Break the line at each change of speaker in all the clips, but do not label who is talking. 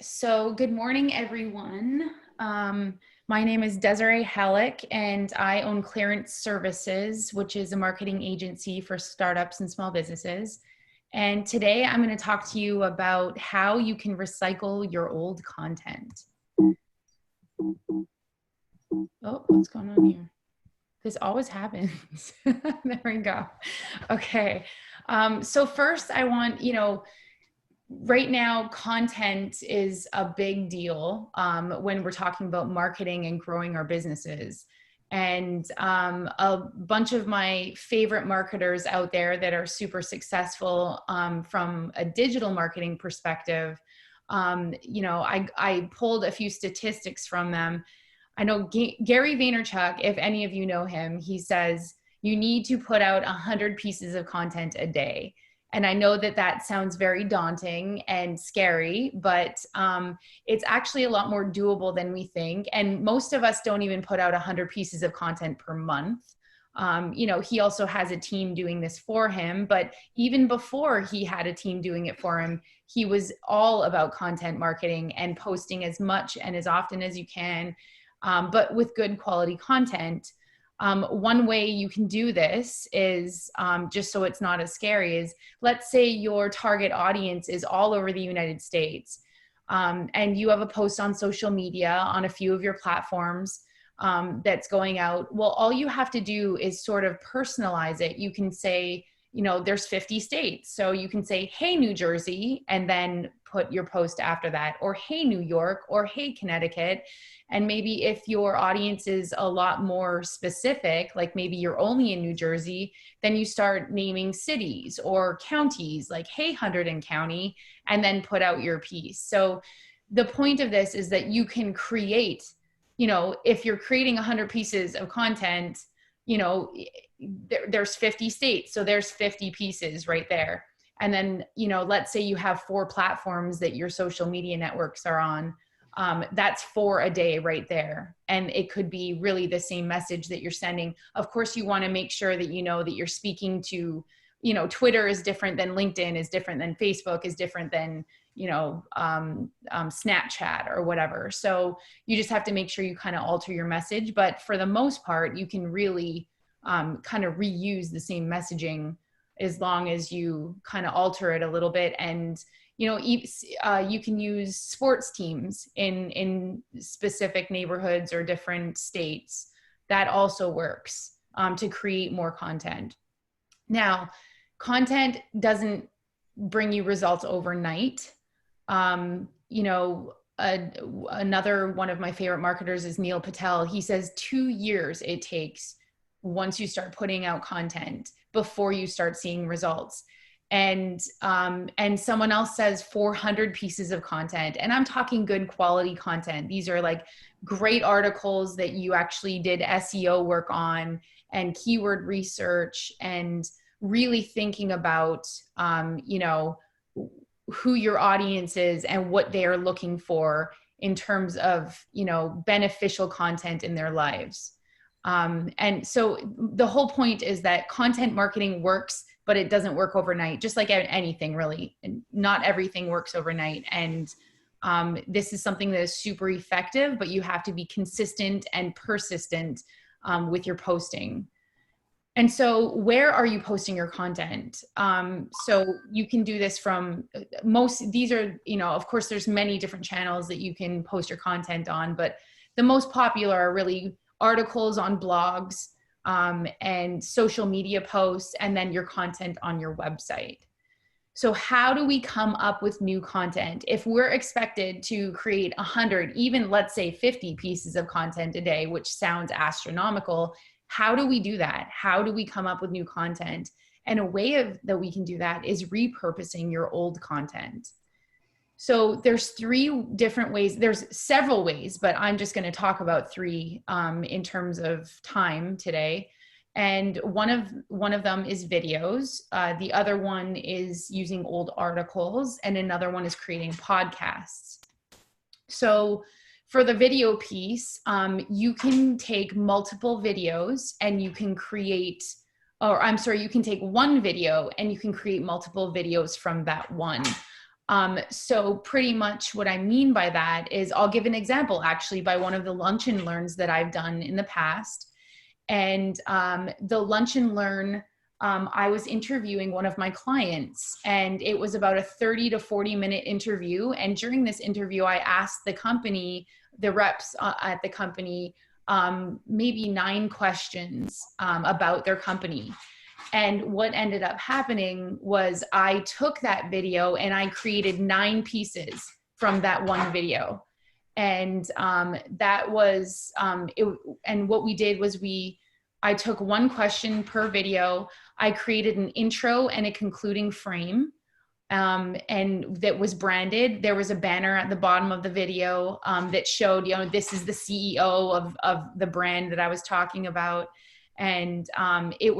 So good morning, everyone. My name is Desirae Haluk, and I own Clairant Services, which is a marketing agency for startups and small businesses. And today I'm going to talk to you about how you can recycle your old content. Oh, what's going on here? This always happens. There we go. Okay. So first I want, right now, content is a big deal when we're talking about marketing and growing our businesses. And a bunch of my favorite marketers out there that are super successful from a digital marketing perspective, I pulled a few statistics from them. I know Gary Vaynerchuk, if any of you know him, he says you need to put out 100 pieces of content a day. And I know that that sounds very daunting and scary, but it's actually a lot more doable than we think. And most of us don't even put out 100 pieces of content per month. He also has a team doing this for him, but even before he had a team doing it for him, he was all about content marketing and posting as much and as often as you can, but with good quality content. One way you can do this is, just so it's not as scary, is let's say your target audience is all over the United States, and you have a post on social media on a few of your platforms that's going out. Well, all you have to do is sort of personalize it. You can say, there's 50 states. So you can say, hey, New Jersey, and then put your post after that, or hey, New York, or hey, Connecticut. And maybe if your audience is a lot more specific, like maybe you're only in New Jersey, then you start naming cities or counties, like hey, Hunterdon County, and then put out your piece. So the point of this is that you can create, if you're creating 100 pieces of content, there's 50 states. So there's 50 pieces right there. And then, let's say you have 4 platforms that your social media networks are on. That's 4 a day right there. And it could be really the same message that you're sending. Of course, you want to make sure that that you're speaking to, Twitter is different than LinkedIn, is different than Facebook, is different than, Snapchat or whatever. So you just have to make sure you kind of alter your message. But for the most part, you can really kind of reuse the same messaging as long as you kind of alter it a little bit. And you can use sports teams in specific neighborhoods or different states. That also works to create more content. Now, content doesn't bring you results overnight. Another one of my favorite marketers is Neil Patel. He says 2 years it takes once you start putting out content before you start seeing results. And someone else says 400 pieces of content, and I'm talking good quality content. These are like great articles that you actually did SEO work on and keyword research and really thinking about, who your audience is and what they are looking for in terms of, beneficial content in their lives. And so the whole point is that content marketing works, but it doesn't work overnight, just like anything really. And not everything works overnight. And this is something that is super effective, but you have to be consistent and persistent with your posting. And so where are you posting your content? So you can do this from these are, of course, there's many different channels that you can post your content on, but the most popular are really articles on blogs, and social media posts, and then your content on your website. So how do we come up with new content? If we're expected to create 100, even let's say 50 pieces of content a day, which sounds astronomical, how do we do that? How do we come up with new content? And a way that we can do that is repurposing your old content. So there's 3 different ways. There's several ways, but I'm just going to talk about 3 in terms of time today. And one of them is videos. The other one is using old articles, and another one is creating podcasts. So for the video piece, you can take multiple videos and you can create, you can take one video and you can create multiple videos from that one. So pretty much what I mean by that is, I'll give an example actually by one of the lunch and learns that I've done in the past. And the lunch and learn, I was interviewing one of my clients, and it was about a 30 to 40-minute interview. And during this interview, I asked the company, the reps at the company, maybe 9 questions about their company. And what ended up happening was I took that video and I created 9 pieces from that one video. And that was it. And what we did was I took 1 question per video. I created an intro and a concluding frame, and that was branded. There was a banner at the bottom of the video that showed, this is the CEO of the brand that I was talking about. And they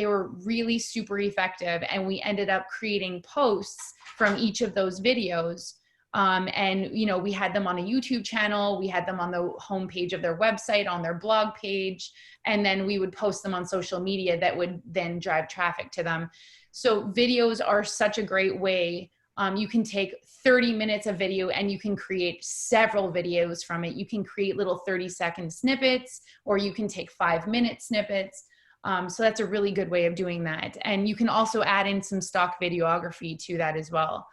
were really super effective. And we ended up creating posts from each of those videos. And, we had them on a YouTube channel, we had them on the homepage of their website, on their blog page, and then we would post them on social media that would then drive traffic to them. So videos are such a great way. You can take 30 minutes of video and you can create several videos from it. You can create little 30-second snippets, or you can take 5-minute snippets. So that's a really good way of doing that. And you can also add in some stock videography to that as well.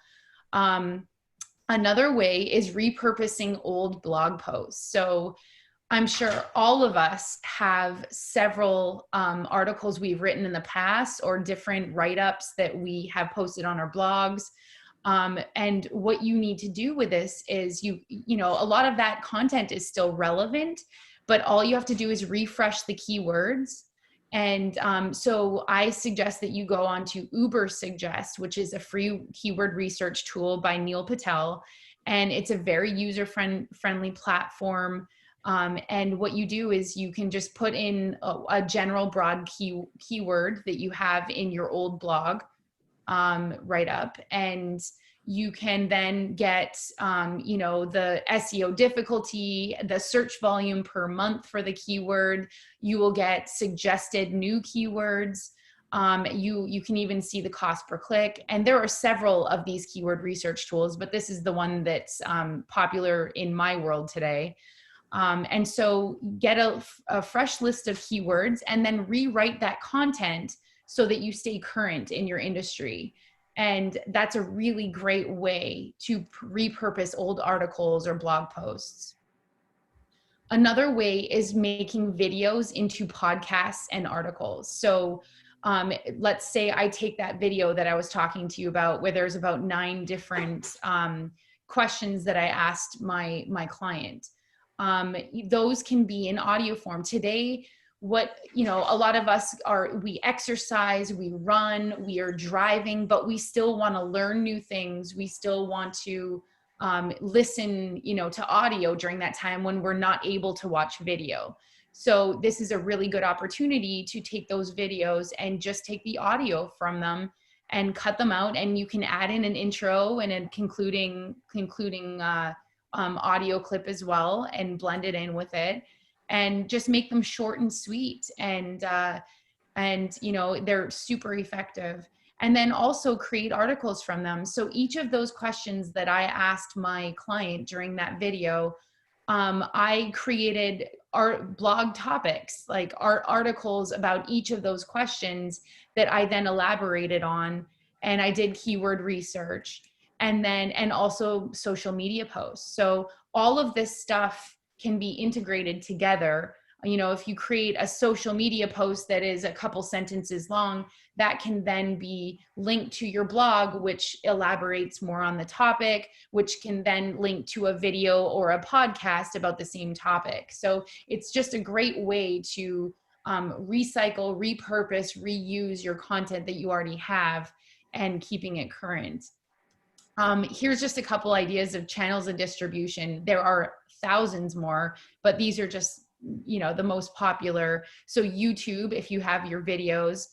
Another way is repurposing old blog posts. So I'm sure all of us have several articles we've written in the past, or different write-ups that we have posted on our blogs. And what you need to do with this is a lot of that content is still relevant, but all you have to do is refresh the keywords. And so I suggest that you go on to Ubersuggest, which is a free keyword research tool by Neil Patel. And it's a very user-friendly platform. And what you do is you can just put in a general broad keyword that you have in your old blog write-up, and you can then get, the SEO difficulty, the search volume per month for the keyword. You will get suggested new keywords. You can even see the cost per click. And there are several of these keyword research tools, but this is the one that's popular in my world today. And so get a fresh list of keywords and then rewrite that content so that you stay current in your industry. And that's a really great way to repurpose old articles or blog posts. Another way is making videos into podcasts and articles. So let's say I take that video that I was talking to you about, where there's about 9 different questions that I asked my client. Those can be in audio form. Today, a lot of us we exercise, we run, we are driving, but we still want to learn new things. We still want to listen, to audio during that time when we're not able to watch video. So this is a really good opportunity to take those videos and just take the audio from them and cut them out. And you can add in an intro and a concluding audio clip as well, and blend it in with it. And just make them short and sweet, and they're super effective. And then also create articles from them. So each of those questions that I asked my client during that video, I created blog topics, like articles about each of those questions that I then elaborated on, and I did keyword research, and also social media posts. So all of this stuff can be integrated together. If you create a social media post that is a couple sentences long, that can then be linked to your blog, which elaborates more on the topic, which can then link to a video or a podcast about the same topic. So it's just a great way to recycle, repurpose, reuse your content that you already have and keeping it current. Here's just a couple ideas of channels of distribution. There are thousands more, but these are just, the most popular. So YouTube, if you have your videos,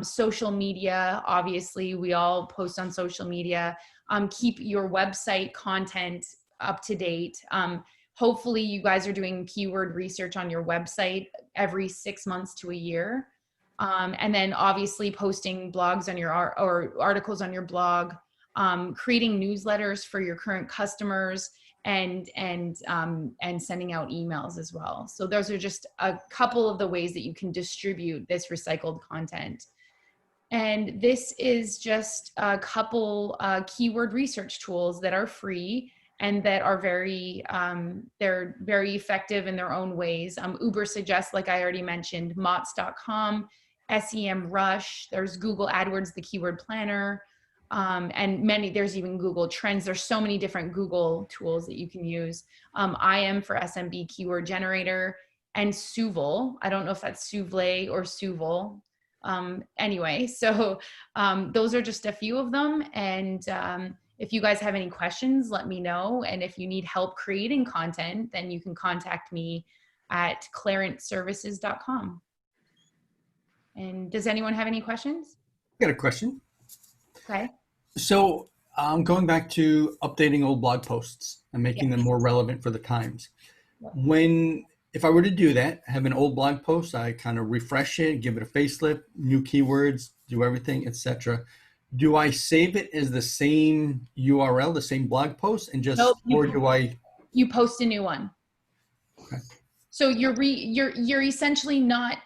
social media, obviously we all post on social media. Keep your website content up to date. Hopefully you guys are doing keyword research on your website every 6 months to a year. And then obviously posting blogs on or articles on your blog. creating newsletters for your current customers, and sending out emails as well. So those are just a couple of the ways that you can distribute this recycled content. And this is just a couple keyword research tools that are free and that are they're very effective in their own ways. Uber suggests, like I already mentioned, mots.com, SEMrush, there's Google AdWords, the keyword planner, and there's even Google Trends. There's so many different Google tools that you can use. IM for SMB keyword generator, and Suval. I don't know if that's Suvle or Suval. Anyway, so those are just a few of them. And if you guys have any questions, let me know. And if you need help creating content, then you can contact me at clairantservices.com. And does anyone have any questions?
I got a question.
Okay.
So going back to updating old blog posts and making them more relevant for the times. If I were to do that, have an old blog post, I kind of refresh it, give it a facelift, new keywords, do everything, etc. Do I save it as the same URL, the same blog post, and just, or do I?
You post a new one.
Okay.
So you're essentially not.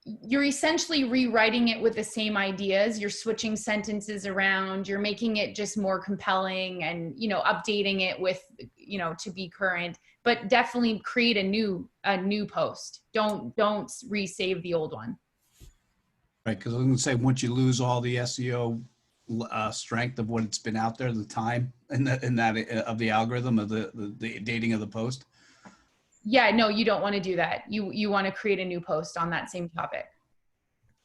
You're essentially rewriting it with the same ideas. You're switching sentences around. You're making it just more compelling, and updating it with to be current. But definitely create a new post. Don't resave the old one.
Right, because I was going to say, once you lose all the SEO strength of what it's been out there, the time and that of the algorithm of the dating of the post.
Yeah, no, you don't want to do that. You want to create a new post on that same topic.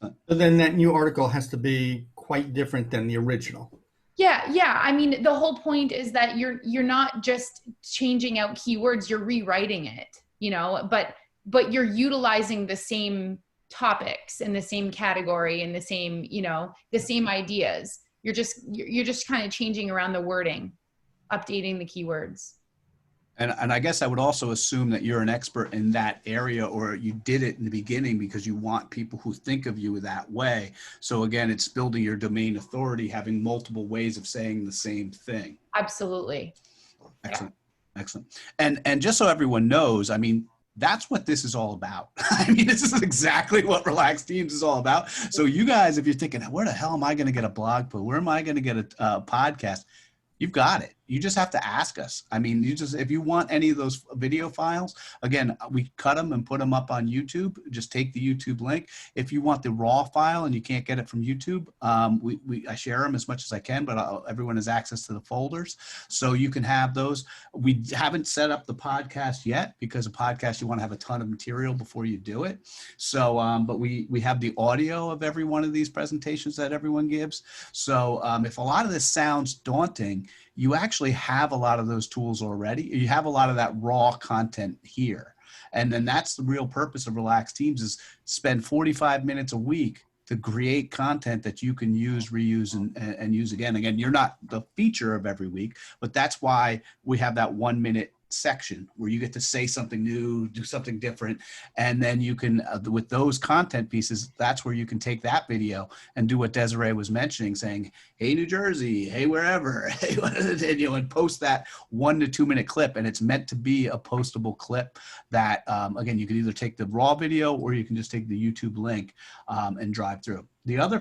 So then that new article has to be quite different than the original.
Yeah. I mean, the whole point is that you're not just changing out keywords, you're rewriting it, but you're utilizing the same topics in the same category and the same ideas. You're just kind of changing around the wording, updating the keywords.
And I guess I would also assume that you're an expert in that area, or you did it in the beginning because you want people who think of you that way. So again, it's building your domain authority, having multiple ways of saying the same thing.
Absolutely.
Excellent. Yeah. Excellent. And just so everyone knows, I mean, that's what this is all about. I mean, this is exactly what Relaxed Teams is all about. So you guys, if you're thinking, where the hell am I going to get a blog post? Where am I going to get a podcast? You've got it. You just have to ask us. I mean, if you want any of those video files, again, we cut them and put them up on YouTube. Just take the YouTube link. If you want the raw file and you can't get it from YouTube, I share them as much as I can, but everyone has access to the folders. So you can have those. We haven't set up the podcast yet, because a podcast, you want to have a ton of material before you do it. So, but we have the audio of every one of these presentations that everyone gives. So if a lot of this sounds daunting, you actually have a lot of those tools already. You have a lot of that raw content here. And then that's the real purpose of Relaxed Teams, is spend 45 minutes a week to create content that you can use, reuse, and use again. Again, you're not the feature of every week, but that's why we have that 1 minute section where you get to say something new, do something different. And then you can, with those content pieces, that's where you can take that video and do what Desirae was mentioning, saying, hey, New Jersey, hey, wherever, hey, and post that 1 to 2 minute clip. And it's meant to be a postable clip that, again, you can either take the raw video or you can just take the YouTube link and drive through. The other